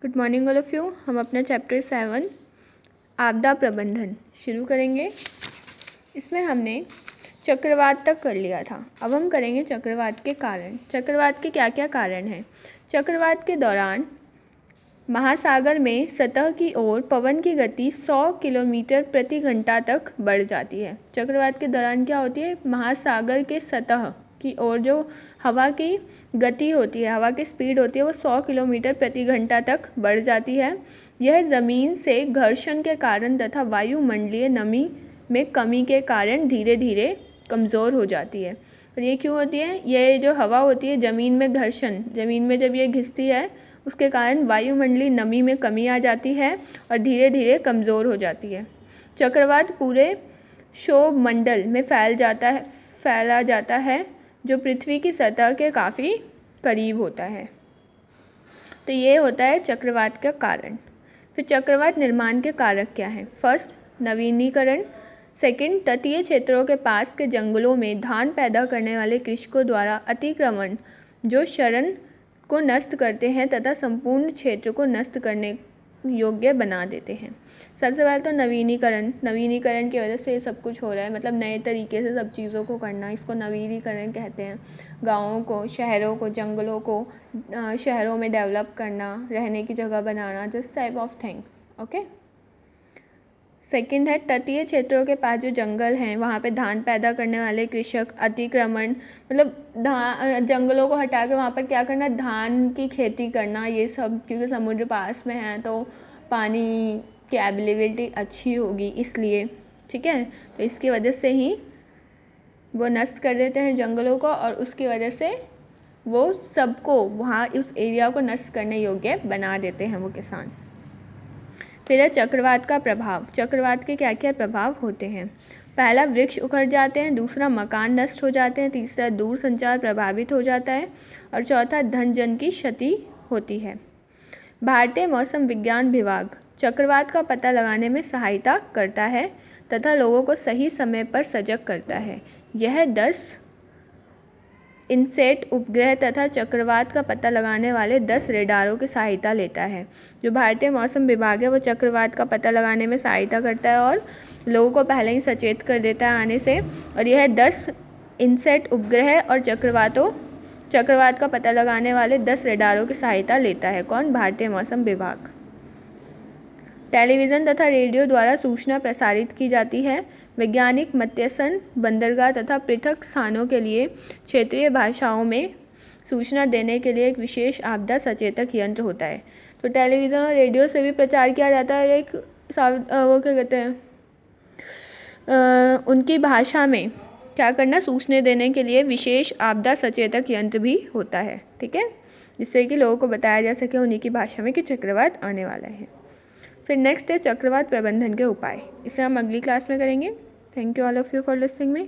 Good morning all of you. हम अपना chapter 7 आपदा प्रबंधन शुरू करेंगे। इसमें हमने चक्रवात तक कर लिया था। अब हम करेंगे चक्रवात के कारण। चक्रवात के क्या क्या कारण हैं। चक्रवात के दौरान महासागर में सतह की ओर पवन की गति 100 किलोमीटर प्रति घंटा तक बढ़ जाती है। चक्रवात के दौरान क्या होती है, महासागर के सतह की ओर जो हवा की गति होती है, हवा की स्पीड होती है, वो 100 किलोमीटर प्रति घंटा तक बढ़ जाती है। यह ज़मीन से घर्षण के कारण तथा वायुमंडलीय नमी में कमी के कारण धीरे धीरे कमज़ोर हो जाती है। और ये क्यों होती है, ये जो हवा होती है ज़मीन में घर्षण, ज़मीन में जब ये घिसती है उसके कारण वायुमंडलीय नमी में कमी आ जाती है और धीरे धीरे कमज़ोर हो जाती है। चक्रवात पूरे क्षोभ मंडल में फैला जाता है जो पृथ्वी की सतह के काफ़ी करीब होता है। तो ये होता है चक्रवात का कारण। फिर चक्रवात निर्माण के कारक क्या हैं। फर्स्ट, नवीनीकरण। सेकंड, तटीय क्षेत्रों के पास के जंगलों में धान पैदा करने वाले कृषकों द्वारा अतिक्रमण जो शरण को नष्ट करते हैं तथा संपूर्ण क्षेत्र को नष्ट करने योग्य बना देते हैं। सबसे पहले तो नवीनीकरण की वजह से ये सब कुछ हो रहा है, मतलब नए तरीके से सब चीज़ों को करना, इसको नवीनीकरण कहते हैं। गाँवों को, शहरों को, जंगलों को शहरों में डेवलप करना, रहने की जगह बनाना, this type of things. Okay. Second है, तटीय क्षेत्रों के पास जो जंगल हैं वहाँ पे धान पैदा करने वाले कृषक अतिक्रमण, मतलब जंगलों को हटा के वहाँ पर क्या करना, धान की खेती करना, ये सब, क्योंकि समुद्र पास में है तो पानी की अवेलेबिलिटी अच्छी होगी इसलिए, ठीक है। तो इसकी वजह से ही वो नष्ट कर देते हैं जंगलों को और उसकी वजह से वो सबको वहाँ उस एरिया को नष्ट करने योग्य बना देते हैं वो किसान। फिर है चक्रवात का प्रभाव। चक्रवात के क्या क्या प्रभाव होते हैं। पहला, वृक्ष उखड़ जाते हैं। दूसरा, मकान नष्ट हो जाते हैं। तीसरा, दूर संचार प्रभावित हो जाता है। और चौथा, धन जन की क्षति होती है। भारतीय मौसम विज्ञान विभाग चक्रवात का पता लगाने में सहायता करता है तथा लोगों को सही समय पर सजग करता है। यह 10 इनसेट उपग्रह तथा चक्रवात का पता लगाने वाले 10 रेडारों की सहायता लेता है। जो भारतीय मौसम विभाग है वो चक्रवात का पता लगाने में सहायता करता है और लोगों को पहले ही सचेत कर देता है आने से। और यह 10 इनसेट उपग्रह और चक्रवात का पता लगाने वाले 10 रेडारों की सहायता लेता है। कौन? भारतीय मौसम विभाग। टेलीविज़न तथा रेडियो द्वारा सूचना प्रसारित की जाती है। वैज्ञानिक मत्स्यन, बंदरगाह तथा पृथक स्थानों के लिए क्षेत्रीय भाषाओं में सूचना देने के लिए एक विशेष आपदा सचेतक यंत्र होता है। तो टेलीविज़न और रेडियो से भी प्रचार किया जाता है और एक वो क्या कहते हैं, उनकी भाषा में क्या करना, सूचना देने के लिए विशेष आपदा सचेतक यंत्र भी होता है, ठीक है, जिससे कि लोगों को बताया जा सके उन्हीं की भाषा में कि चक्रवात आने वाला है। फिर नेक्स्ट है चक्रवात प्रबंधन के उपाय। इसे हम अगली क्लास में करेंगे। Thank you all of you for listening me.